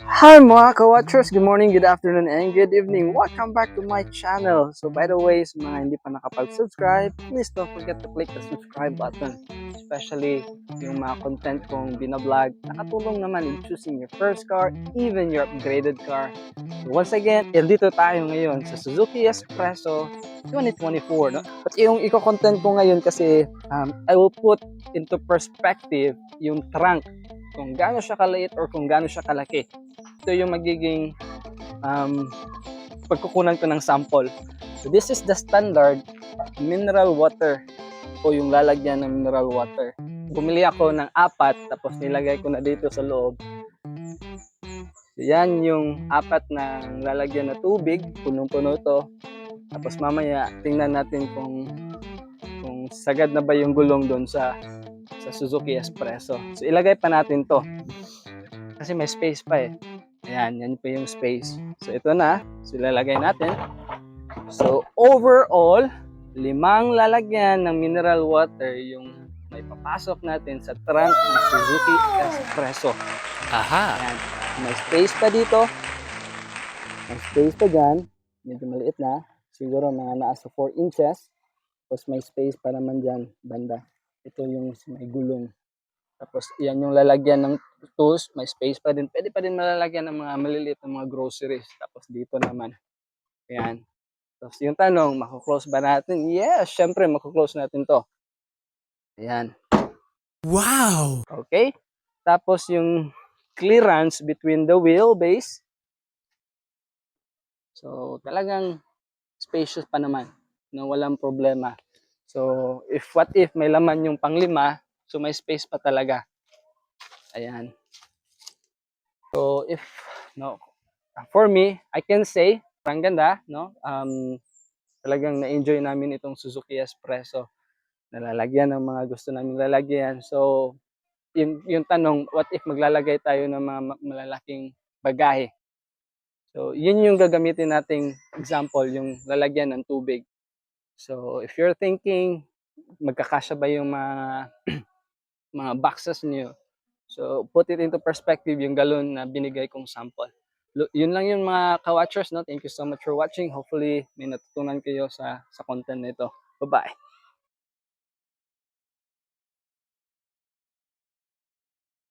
Hi mga ka-watchers! Good morning, good afternoon, and good evening. Welcome back to my channel. So by the way, sa mga hindi pa nakapag-subscribe, please don't forget to click the subscribe button. Especially yung mga content kong binablog, nakatulong naman in choosing your first car, even your upgraded car. So once again, dito tayo ngayon sa Suzuki Espresso 2024. No? At yung i-content ko ngayon kasi I will put into perspective yung trunk, kung gaano siya kaliit or kung gaano siya kalaki. Ito yung magiging pagkukunan ko ng sample. So this is the standard mineral water o yung lalagyan ng mineral water. Bumili ako ng 4 tapos nilagay ko na dito sa loob. So yan yung 4 na lalagyan na tubig, punong-puno to. Tapos mamaya tingnan natin kung sagad na ba yung gulong doon sa Suzuki Espresso. So ilagay pa natin to. Kasi may space pa eh. Ayan, yan po yung space. So ito na, so ilalagay natin. So overall, 5 lalagyan ng mineral water yung may papasok natin sa trunk ng Suzuki Espresso. Aha! Ayan, may space pa dito. May space pa dyan. Medyo maliit na. Siguro mga nasa 4 inches. Tapos may space pa naman dyan, banda. Ito yung may gulong. Tapos yan yung lalagyan ng tools, may space pa din. Pwede pa din malalagyan ng mga maliliit na mga groceries. Tapos dito naman. Ayan. Tapos yung tanong, mako-close ba natin? Yes, syempre mako-close natin to. Ayan. Wow! Okay? Tapos yung clearance between the wheelbase. So talagang spacious pa naman. No, walang problema. So what if may laman yung pang-5, so may space pa talaga. Ayan. So if no, for me, I can say ang ganda, no? Talagang na-enjoy namin itong Suzuki Espresso. Nalalagyan ng mga gusto namin lalagyan. So yung tanong, what if maglalagay tayo ng mga malalaking bagahe? So yun yung gagamitin nating example, yung lalagyan ng tubig. So if you're thinking magkakasya ba yung mga mga boxes niyo, so put it into perspective yung galon na binigay kong sample. Yun lang yung mga ka-watchers, no? Thank you so much for watching. Hopefully may natutunan kayo sa content nito. Bye-bye.